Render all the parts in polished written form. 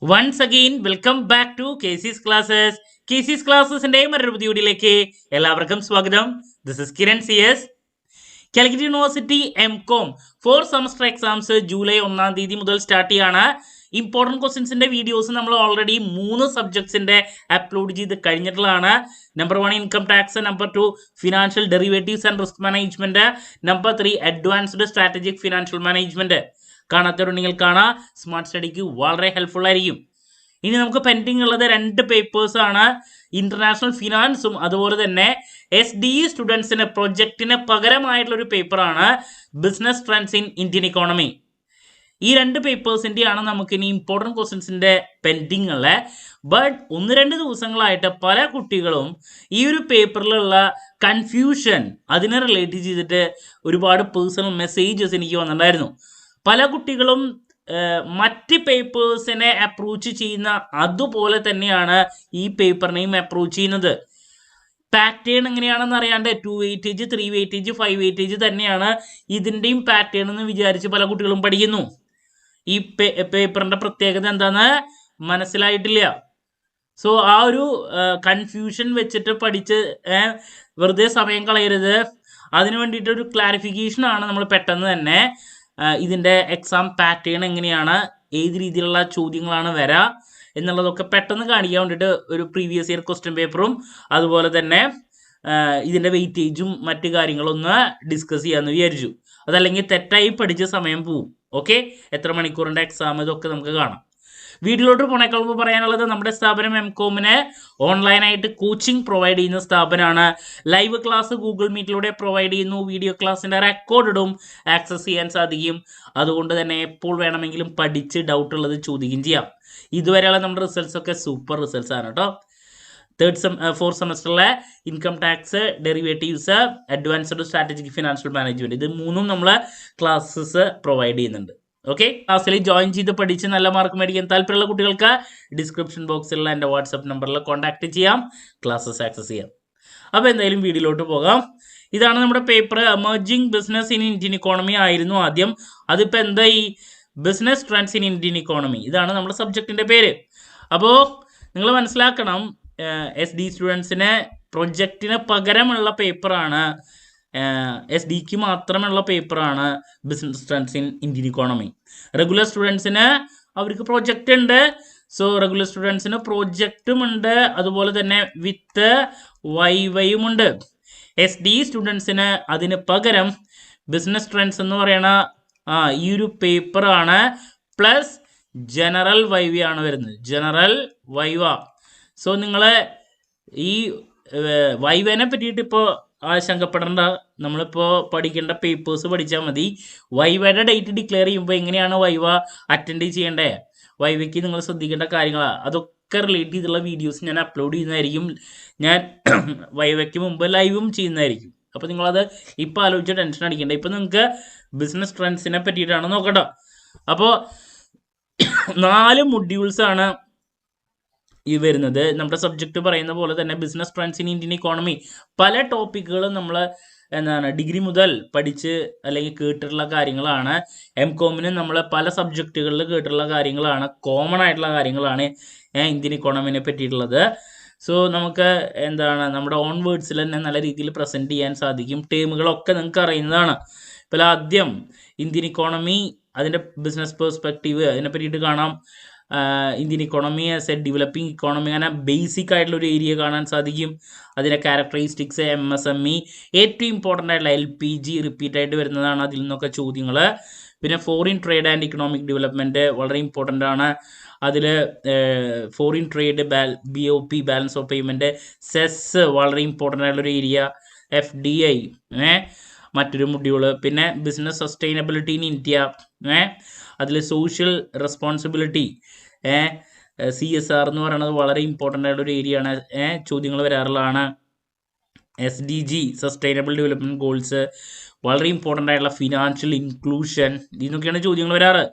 Once again, welcome back to KC's Classes. KC's Classes-ന്റെ മറ്റൊരു പുതിയ വീഡിയോയിലേക്ക് എല്ലാവർക്കും സ്വാഗതം. This is Kiran CS. Calicut university MCOM 4 semester exams July 1-ാം തീയതി മുതൽ സ്റ്റാർട്ട് ചെയ്യാണ്. ഇമ്പോർട്ടൻറ്റ് ക്വസ്റ്റ്യൻസിന്റെ വീഡിയോസ് നമ്മൾ ഓൾറെഡി 3 സബ്ജക്ട്സിന്റെ അപ്ലോഡ് ചെയ്ത് കഴിഞ്ഞിട്ടുള്ളതാണ്. Number 1 income tax, number 2 financial derivatives and risk management, number 3 advanced strategic financial management. കാണാത്തവരുണ്ടെങ്കിൽ കാണാം. സ്മാർട്ട് സ്റ്റഡിക്ക് വളരെ ഹെൽപ്ഫുൾ ആയിരിക്കും. ഇനി നമുക്ക് പെൻഡിങ് ഉള്ളത് 2 പേപ്പേഴ്സ് ആണ്. ഇന്റർനാഷണൽ ഫിനാൻസും അതുപോലെ തന്നെ SDE സ്റ്റുഡൻസിന് പ്രൊജക്റ്റിന് പകരമായിട്ടുള്ള ഒരു പേപ്പറാണ് business trends in Indian economy. ഈ 2 പേപ്പേഴ്സിൻ്റെയാണ് നമുക്ക് ഇനി ഇമ്പോർട്ടൻറ്റ് ക്വസ്റ്റ്യൻസിൻ്റെ പെൻഡിങ് ഉള്ളത്. ബട്ട് 1-2 ദിവസങ്ങളായിട്ട് പല കുട്ടികളും ഈ ഒരു പേപ്പറിലുള്ള കൺഫ്യൂഷൻ അതിനെ റിലേറ്റ് ചെയ്തിട്ട് ഒരുപാട് പേഴ്സണൽ മെസ്സേജസ് എനിക്ക് വന്നിട്ടുണ്ടായിരുന്നു. പല കുട്ടികളും മറ്റ് പേപ്പേഴ്സിനെ അപ്രോച്ച് ചെയ്യുന്ന അതുപോലെ തന്നെയാണ് ഈ പേപ്പറിനെയും അപ്രോച്ച് ചെയ്യുന്നത്. പാറ്റേൺ എങ്ങനെയാണെന്ന് അറിയാണ്ട് 2 വെയിറ്റേജ്, 3 വെയിറ്റേജ്, 5 വെയിറ്റേജ് തന്നെയാണ് ഇതിൻ്റെയും പാറ്റേൺ എന്ന് വിചാരിച്ച് പല കുട്ടികളും പഠിക്കുന്നു. ഈ പേപ്പറിൻ്റെ പ്രത്യേകത എന്താണെന്ന് മനസ്സിലായിട്ടില്ല. സോ ആ ഒരു കൺഫ്യൂഷൻ വെച്ചിട്ട് പഠിച്ച് വെറുതെ സമയം കളയരുത്. അതിനു വേണ്ടിയിട്ടൊരു ക്ലാരിഫിക്കേഷനാണ് നമ്മൾ പെട്ടെന്ന് തന്നെ ഇതിൻ്റെ എക്സാം പാറ്റേൺ എങ്ങനെയാണ്, ഏത് രീതിയിലുള്ള ചോദ്യങ്ങളാണ് വരിക എന്നുള്ളതൊക്കെ പെട്ടെന്ന് കാണിക്കാൻ വേണ്ടിയിട്ട് ഒരു പ്രീവിയസ് ഇയർ ക്വസ്റ്റ്യൻ പേപ്പറും അതുപോലെ തന്നെ ഇതിൻ്റെ വെയിറ്റേജും മറ്റു കാര്യങ്ങളൊന്ന് ഡിസ്കസ് ചെയ്യാമെന്ന് വിചാരിച്ചു. അതല്ലെങ്കിൽ തെറ്റായി പഠിച്ച സമയം പോവും. ഓക്കെ, എത്ര മണിക്കൂറിൻ്റെ എക്സാം ഇതൊക്കെ നമുക്ക് കാണാം. വീട്ടിലോട്ട് പോണേക്കാൾ മുമ്പ് പറയാനുള്ളത്, നമ്മുടെ സ്ഥാപനം MCOM-ന് ഓൺലൈനായിട്ട് കോച്ചിങ് പ്രൊവൈഡ് ചെയ്യുന്ന സ്ഥാപനമാണ്. ലൈവ് ക്ലാസ് ഗൂഗിൾ മീറ്റിലൂടെ പ്രൊവൈഡ് ചെയ്യുന്നു. വീഡിയോ ക്ലാസ്സിൻ്റെ റെക്കോർഡും ആക്സസ് ചെയ്യാൻ സാധിക്കും. അതുകൊണ്ട് തന്നെ എപ്പോൾ വേണമെങ്കിലും പഠിച്ച് ഡൗട്ട് ഉള്ളത് ചോദിക്കുകയും ചെയ്യാം. ഇതുവരെയുള്ള നമ്മുടെ റിസൾട്ട്സ് ഒക്കെ സൂപ്പർ റിസൾട്ട്സ് ആണ് കേട്ടോ. 4th സെമസ്റ്ററിലെ income tax, derivatives, advanced strategic financial management, ഇത് 3ഉം നമ്മൾ ക്ലാസ്സസ് പ്രൊവൈഡ് ചെയ്യുന്നുണ്ട്. ഓക്കെ, ക്ലാസ്സിൽ ജോയിൻ ചെയ്ത് പഠിച്ച് നല്ല മാർക്ക് മേടിക്കാൻ താല്പര്യമുള്ള കുട്ടികൾക്ക് ഡിസ്ക്രിപ്ഷൻ ബോക്സിലുള്ള എൻ്റെ വാട്സപ്പ് നമ്പറിൽ കോൺടാക്ട് ചെയ്യാം, ക്ലാസ്സസ് ആക്സസ് ചെയ്യാം. അപ്പോൾ എന്തായാലും വീഡിയോയിലോട്ട് പോകാം. ഇതാണ് നമ്മുടെ paper. Emerging business in Indian economy ആയിരുന്നു ആദ്യം. അതിപ്പോൾ എന്തായി? Business trends in Indian economy. ഇതാണ് നമ്മുടെ സബ്ജക്റ്റിൻ്റെ പേര്. അപ്പോൾ നിങ്ങൾ മനസ്സിലാക്കണം, SD സ്റ്റുഡൻസിന് പ്രൊജക്റ്റിന് പകരമുള്ള പേപ്പറാണ്, SDക്ക് മാത്രമുള്ള പേപ്പറാണ് business trends in Indian economy. Regular സ്റ്റുഡൻസിന് അവർക്ക് പ്രൊജക്റ്റ് ഉണ്ട്. സോ റെഗുലർ സ്റ്റുഡൻസിന് പ്രൊജക്റ്റും ഉണ്ട്, അതുപോലെ തന്നെ വിത്ത് വൈവയും ഉണ്ട്. SDE സ്റ്റുഡൻസിന് അതിന് പകരം ബിസിനസ് ട്രെൻഡ്സ് എന്ന് പറയണ ഈ ഒരു പേപ്പറാണ്, പ്ലസ് ജനറൽ വൈവയാണ് വരുന്നത്. General viva. സോ നിങ്ങൾ ഈ വൈവനെ പറ്റിയിട്ട് ഇപ്പോൾ ആശങ്കപ്പെടേണ്ട. നമ്മളിപ്പോൾ പഠിക്കേണ്ട പേപ്പേഴ്സ് പഠിച്ചാൽ മതി. വൈവയുടെ ഡേറ്റ് ഡിക്ലെയർ ചെയ്യുമ്പോൾ എങ്ങനെയാണ് വൈവ അറ്റൻഡ് ചെയ്യേണ്ടത്, വൈവയ്ക്ക് നിങ്ങൾ ശ്രദ്ധിക്കേണ്ട കാര്യങ്ങളാണ്, അതൊക്കെ റിലേറ്റ് ചെയ്തുള്ള വീഡിയോസ് ഞാൻ അപ്ലോഡ് ചെയ്യുന്നതായിരിക്കും. ഞാൻ വൈവയ്ക്ക് മുമ്പ് ലൈവും ചെയ്യുന്നതായിരിക്കും. അപ്പോൾ നിങ്ങളത് ഇപ്പോൾ ആലോചിച്ച് ടെൻഷൻ അടിക്കേണ്ട. ഇപ്പോൾ നിങ്ങൾക്ക് ബിസിനസ് ട്രെൻഡ്സിനെ പറ്റിയിട്ടാണ് നോക്കട്ടോ. അപ്പോൾ 4 മൊഡ്യൂൾസാണ് ഈ വരുന്നത്. നമ്മുടെ സബ്ജക്റ്റ് പറയുന്ന പോലെ തന്നെ business trends in Indian economy. പല ടോപ്പിക്കുകളും നമ്മൾ ഡിഗ്രി മുതൽ പഠിച്ച് അല്ലെങ്കിൽ കേട്ടിട്ടുള്ള കാര്യങ്ങളാണ്. MCOM-ന് നമ്മൾ പല സബ്ജക്റ്റുകളിൽ കേട്ടിട്ടുള്ള കാര്യങ്ങളാണ്, കോമൺ ആയിട്ടുള്ള കാര്യങ്ങളാണ് ഇന്ത്യൻ ഇക്കോണമിനെ പറ്റിയിട്ടുള്ളത്. സോ നമുക്ക് നമ്മുടെ ഓൺ വേർഡ്സിൽ തന്നെ നല്ല രീതിയിൽ പ്രസൻറ്റ് ചെയ്യാൻ സാധിക്കും. ടേമുകളൊക്കെ നിങ്ങൾക്ക് അറിയുന്നതാണ്. ഇപ്പോൾ ആദ്യം ഇന്ത്യൻ ഇക്കോണമി, അതിൻ്റെ ബിസിനസ് പെർസ്പെക്റ്റീവ്, അതിനെ പറ്റിയിട്ട് കാണാം. Indian economy as A developing economy, അങ്ങനെ ബേസിക് ആയിട്ടുള്ളൊരു ഏരിയ കാണാൻ സാധിക്കും. അതിൻ്റെ ക്യാരക്ടറിസ്റ്റിക്സ്, MSME, ഏറ്റവും ഇമ്പോർട്ടൻ്റ് ആയിട്ടുള്ള LPG റിപ്പീറ്റ് ആയിട്ട് വരുന്നതാണ് അതിൽ നിന്നൊക്കെ ചോദ്യങ്ങൾ. പിന്നെ foreign trade and economic development വളരെ ഇമ്പോർട്ടൻ്റ് ആണ്. അതിൽ foreign trade, BOP balance of payment, cess വളരെ ഇമ്പോർട്ടൻ്റ് ആയിട്ടുള്ളൊരു ഏരിയ, FDI മറ്റൊരു മൊഡ്യൂള്. പിന്നെ ബിസിനസ് സസ്റ്റൈനബിലിറ്റി ഇൻ ഇന്ത്യ, അതിൽ സോഷ്യൽ റെസ്പോൺസിബിലിറ്റി, CSR എന്ന് പറയുന്നത് വളരെ ഇമ്പോർട്ടൻ്റ് ആയിട്ടുള്ളൊരു ഏരിയ ആണ്, ചോദ്യങ്ങൾ വരാറുള്ളതാണ്. SDG സസ്റ്റൈനബിൾ ഡെവലപ്മെൻറ്റ് ഗോൾസ്, വളരെ ഇമ്പോർട്ടൻ്റ് ആയിട്ടുള്ള ഫിനാൻഷ്യൽ ഇൻക്ലൂഷൻ, ഇതിനൊക്കെയാണ് ചോദ്യങ്ങൾ വരാറ്.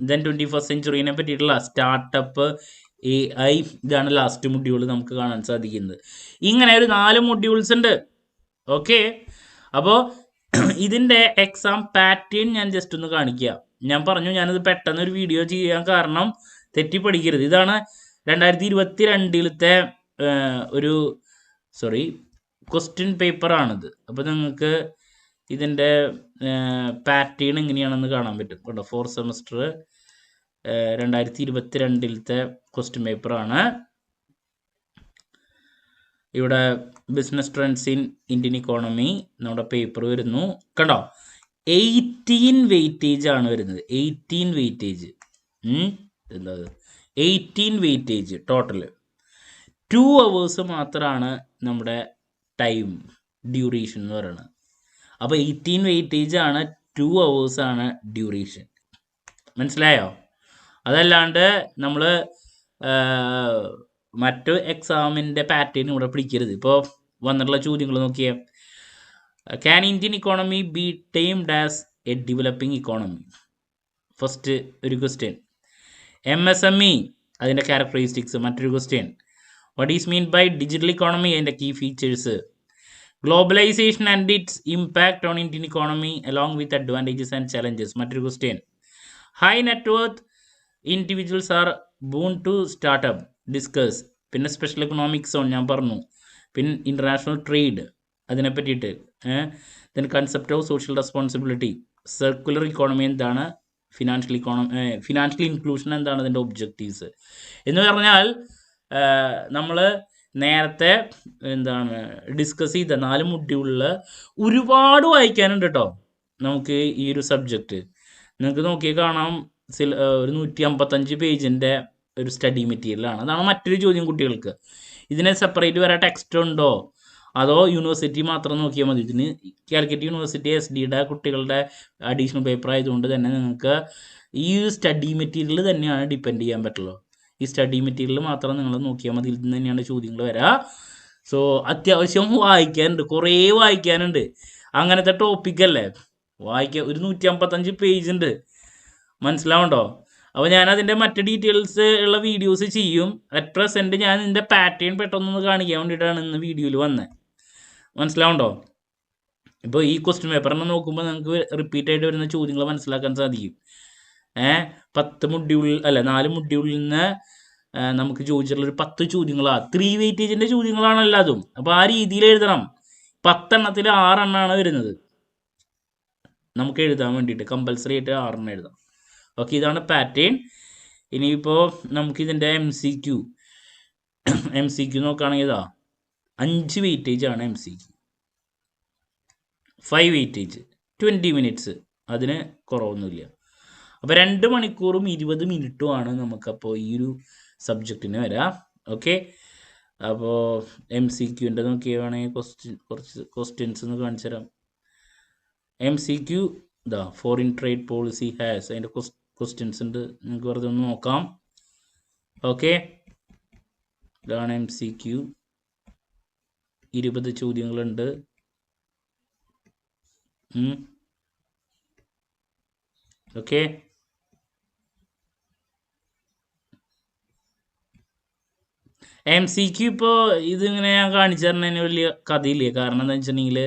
ദെൻ 21st സെഞ്ച്വറിനെ പറ്റിയിട്ടുള്ള സ്റ്റാർട്ടപ്പ്, AI, ഇതാണ് ലാസ്റ്റ് മൊഡ്യൂൾ നമുക്ക് കാണാൻ സാധിക്കുന്നത്. ഇങ്ങനെ ഒരു 4 മൊഡ്യൂൾസ് ഉണ്ട്. ഓക്കെ, അപ്പോൾ ഇതിൻ്റെ എക്സാം പാറ്റേൺ ഞാൻ ജസ്റ്റ് ഒന്ന് കാണിക്കുക. ഞാൻ പറഞ്ഞു ഞാനിത് പെട്ടെന്ന് ഒരു വീഡിയോ ചെയ്യാൻ കാരണം തെറ്റി പഠിക്കരുത്. ഇതാണ് 2022 ഒരു ക്വസ്റ്റ്യൻ പേപ്പറാണിത്. അപ്പോൾ നിങ്ങൾക്ക് ഇതിൻ്റെ പാറ്റേൺ എങ്ങനെയാണെന്ന് കാണാൻ പറ്റും കേട്ടോ. 4th സെമസ്റ്റർ 2022 ക്വസ്റ്റ്യൻ പേപ്പറാണ്. ഇവിടെ business trends in Indian economy നമ്മുടെ പേപ്പർ വരുന്നു കണ്ടോ. 18 വെയിറ്റേജ് ആണ് വരുന്നത്. 18 വെയിറ്റേജ് എന്താ 18 വെയിറ്റേജ് ടോട്ടൽ. 2 hours മാത്രമാണ് നമ്മുടെ ടൈം ഡ്യൂറേഷൻ എന്ന് പറയുന്നത്. അപ്പോൾ 18 വെയിറ്റേജ് ആണ്, 2 hours ആണ് ഡ്യൂറേഷൻ. മനസ്സിലായോ? അതല്ലാണ്ട് നമ്മൾ മറ്റു എക്സാമിൻ്റെ പാറ്റേൺ ഇവിടെ പിടിക്കരുത്. ഇപ്പോൾ വന്നിട്ടുള്ള ചോദ്യങ്ങൾ നോക്കിയേ. Can Indian economy B timed as A developing economy? First ഒരു ക്വസ്റ്റ്യൻ. MSME അതിൻ്റെ ക്യാരക്ടറിസ്റ്റിക്സ് മറ്റൊരു question. What is mean by digital economy അതിൻ്റെ key features. Globalisation and it's impact on Indian economy along with advantages and challenges മറ്റൊരു question. High net worth individuals are boon to startup discuss. പിന്നെ special economic zone ഞാൻ പറഞ്ഞു. പിന്നെ international trade അതിനെ പറ്റിയിട്ട്. Then concept of social responsibility. Circular economy എന്താണ്, financial inclusion എന്താണ് അതിൻ്റെ ഒബ്ജക്റ്റീവ്സ് എന്ന് പറഞ്ഞാൽ നമ്മൾ നേരത്തെ ഡിസ്കസ് ചെയ്ത 4 മൊഡ്യൂളിൽ ഒരുപാട് വായിക്കാനുണ്ട് കേട്ടോ നമുക്ക് ഈ ഒരു സബ്ജക്റ്റ്. നിങ്ങൾക്ക് നോക്കിയാൽ കാണാം ഒരു 155 പേജിൻ്റെ ഒരു സ്റ്റഡി മെറ്റീരിയലാണ്. അതാണ് മറ്റൊരു ചോദ്യം കുട്ടികൾക്ക്. ഇതിന് സെപ്പറേറ്റ് വേറെ ടെക്സ്റ്റ് ഉണ്ടോ അതോ യൂണിവേഴ്സിറ്റി മാത്രം നോക്കിയാൽ മതി? ഇതിന് കാലിക്കറ്റ് യൂണിവേഴ്സിറ്റി SD കുട്ടികളുടെ അഡീഷണൽ പേപ്പർ ആയതുകൊണ്ട് തന്നെ നിങ്ങൾക്ക് ഈ സ്റ്റഡി മെറ്റീരിയൽ തന്നെയാണ് ഡിപ്പെൻഡ് ചെയ്യാൻ പറ്റുള്ളൂ. ഈ സ്റ്റഡി മെറ്റീരിയൽ മാത്രം നിങ്ങൾ നോക്കിയാൽ മതി. ഇതിൽ നിന്ന് തന്നെയാണ് ചോദ്യങ്ങൾ വരിക. സോ അത്യാവശ്യം വായിക്കാനുണ്ട്, കുറേ വായിക്കാനുണ്ട്. അങ്ങനത്തെ ടോപ്പിക്കല്ലേ ഒരു 155 പേജ് ഉണ്ട്. മനസ്സിലാവുണ്ടോ? അപ്പോൾ ഞാനതിൻ്റെ മറ്റ് ഡീറ്റെയിൽസ് ഉള്ള വീഡിയോസ് ചെയ്യും. അറ്റ് പ്രസൻറ്റ് ഞാൻ ഇതിൻ്റെ പാറ്റേൺ പെട്ടെന്നൊന്ന് കാണിക്കാൻ വേണ്ടിയിട്ടാണ് ഇന്ന് വീഡിയോയിൽ വന്നത്. മനസ്സിലാവുണ്ടോ? ഇപ്പോൾ ഈ ക്വസ്റ്റ്യൻ പേപ്പറിനെ നോക്കുമ്പോൾ നമുക്ക് റിപ്പീറ്റായിട്ട് വരുന്ന ചോദ്യങ്ങൾ മനസ്സിലാക്കാൻ സാധിക്കും. 4 മൊഡ്യൂളിൽ നിന്ന് നമുക്ക് ചോദിച്ചിട്ടുള്ളൊരു 10 ചോദ്യങ്ങളാണ്. 3 വെയിറ്റേജിൻ്റെ ചോദ്യങ്ങളാണ് എല്ലാതും. അപ്പോൾ ആ രീതിയിൽ എഴുതണം. 10 എണ്ണത്തിൽ 6 എണ്ണമാണ് വരുന്നത് നമുക്ക് എഴുതാൻ വേണ്ടിയിട്ട്. കമ്പൽസറി ആയിട്ട് 6 എണ്ണം എഴുതാം. ഓക്കെ, ഇതാണ് പാറ്റേൺ. ഇനിയിപ്പോൾ നമുക്കിതിൻ്റെ MCQ നോക്കുകയാണെങ്കിൽ 5 വെയിറ്റേജ് ആണ് MCQ. 5 വെയിറ്റേജ് 20 മിനിറ്റ്സ്, അതിന് കുറവൊന്നുമില്ല. അപ്പോൾ 2 മണിക്കൂറും 20 മിനിറ്റുമാണ് നമുക്കപ്പോൾ ഈ ഒരു സബ്ജക്റ്റിന് വരാം. ഓക്കെ, അപ്പോൾ MCQൻ്റെ നോക്കിയാൽ വേണമെങ്കിൽ കുറച്ച് ക്വസ്റ്റ്യൻസ് ഒന്ന് കാണിച്ചു തരാം. MCQ foreign trade policy has അതിൻ്റെ ക്വസ്റ്റ്യൻസ് ഉണ്ട്. നിങ്ങൾക്ക് വെറുതെ ഒന്ന് നോക്കാം. ഓക്കെ, ഇതാണ് MCQ. 20 ചോദ്യങ്ങളുണ്ട്. ഓക്കെ, MCQ ഇപ്പോൾ ഇതിങ്ങനെ ഞാൻ കാണിച്ചു തരുന്നതിന് വലിയ കഥയില്ലേ. കാരണം എന്താ വെച്ചിട്ടുണ്ടെങ്കിൽ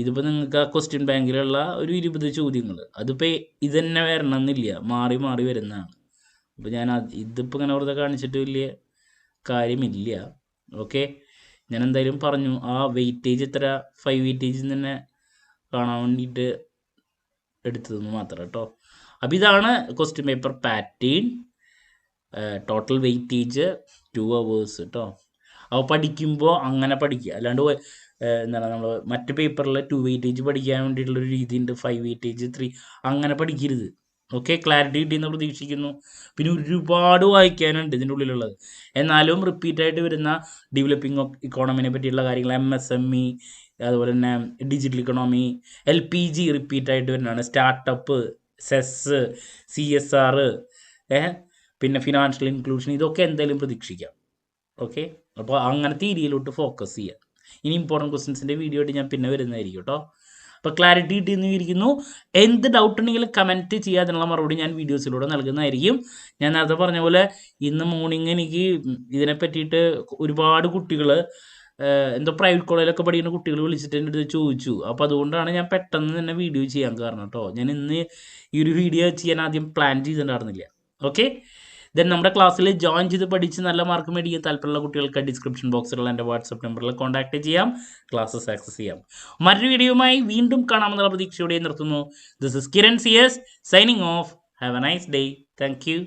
ഇതിപ്പോൾ നിങ്ങൾക്ക് ആ ക്വസ്റ്റ്യൻ ബാങ്കിലുള്ള ഒരു 20 ചോദ്യങ്ങൾ അതിപ്പോൾ ഇത് തന്നെ വരണമെന്നില്ല, മാറി മാറി വരുന്നതാണ്. അപ്പോൾ ഞാൻ ഇതിപ്പോൾ ഇങ്ങനെ വെറുതെ കാണിച്ചിട്ട് വലിയ കാര്യമില്ല. ഓക്കെ, ഞാൻ എന്തായാലും പറഞ്ഞു ആ വെയിറ്റേജ് എത്ര 5 വെയിറ്റേജിൽ തന്നെ കാണാൻ വേണ്ടിയിട്ട് എടുത്തതെന്ന് മാത്രം കേട്ടോ. അപ്പോൾ ഇതാണ് question paper pattern. Total weightage 2 hours കേട്ടോ. അപ്പോൾ പഠിക്കുമ്പോൾ അങ്ങനെ പഠിക്കുക. അല്ലാണ്ട് നമ്മൾ മറ്റ് പേപ്പറിൽ 2 വെയിറ്റേജ് പഠിക്കാൻ വേണ്ടിയിട്ടുള്ളൊരു രീതിയുണ്ട്. 5 വെയിറ്റേജ് 3 അങ്ങനെ പഠിക്കരുത്. ഓക്കെ, ക്ലാരിറ്റി കിട്ടിയെന്ന് പ്രതീക്ഷിക്കുന്നു. പിന്നെ ഒരുപാട് വായിക്കാനുണ്ട് ഇതിൻ്റെ ഉള്ളിലുള്ളത്. എന്നാലും റിപ്പീറ്റായിട്ട് വരുന്ന ഡെവലപ്പിംഗ് ഇക്കോണമിനെ പറ്റിയുള്ള കാര്യങ്ങൾ, MSME, അതുപോലെ തന്നെ ഡിജിറ്റൽ ഇക്കണോമി, LPG റിപ്പീറ്റായിട്ട് വരുന്നതാണ്. സ്റ്റാർട്ടപ്പ്, സെസ്, CSR, പിന്നെ ഫിനാൻഷ്യൽ ഇൻക്ലൂഷൻ, ഇതൊക്കെ എന്തായാലും പ്രതീക്ഷിക്കാം. ഓക്കെ, അപ്പോൾ അങ്ങനത്തെ ഏരിയയിലോട്ട് ഫോക്കസ് ചെയ്യാം. ഇനി ഇമ്പോർട്ടൻറ്റ് ക്വസ്റ്റ്യൻസിൻ്റെ വീഡിയോ ആയിട്ട് ഞാൻ പിന്നെ വരുന്നതായിരിക്കും കേട്ടോ. അപ്പോൾ ക്ലാരിറ്റി കിട്ടിയെന്ന് വിചാരിക്കുന്നു. എന്ത് ഡൗട്ട് ഉണ്ടെങ്കിലും കമൻറ്റ് ചെയ്യുക. അതിനുള്ള മറുപടി ഞാൻ വീഡിയോസിലൂടെ നൽകുന്നതായിരിക്കും. ഞാൻ നേരത്തെ പറഞ്ഞ പോലെ ഇന്ന് മോർണിംഗ് എനിക്ക് ഇതിനെ പറ്റിയിട്ട് ഒരുപാട് കുട്ടികൾ എന്തോ പ്രൈവറ്റ് കോളേജിലൊക്കെ പഠിക്കുന്ന കുട്ടികൾ വിളിച്ചിട്ട് എൻ്റെ അടുത്ത് ചോദിച്ചു. അപ്പോൾ അതുകൊണ്ടാണ് ഞാൻ പെട്ടെന്ന് തന്നെ വീഡിയോ ചെയ്യാൻ കാരണം കേട്ടോ. ഞാൻ ഇന്ന് ഈ ഒരു വീഡിയോ ചെയ്യാൻ ആദ്യം പ്ലാൻ ചെയ്തിട്ടുണ്ടായിരുന്നില്ല. ഓക്കെ, ദെൻ നമ്മുടെ ക്ലാസ്സിൽ ജോയിൻ ചെയ്ത് പഠിച്ച് നല്ല മാർക്ക് മേടിക്കാൻ താല്പര്യമുള്ള കുട്ടികൾക്ക് ഡിസ്ക്രിപ്ഷൻ ബോക്സിലുള്ള എൻ്റെ വാട്സപ്പ് നമ്പറിൽ കോൺടാക്ട് ചെയ്യാം, ക്ലാസ്സസ് ആക്സസ് ചെയ്യാം. മറ്റൊരു വീഡിയോയുമായി വീണ്ടും കാണാമെന്നുള്ള പ്രതീക്ഷയോടെ നിർത്തുന്നു. This is Kiran CS signing off. Have a nice day. Thank U.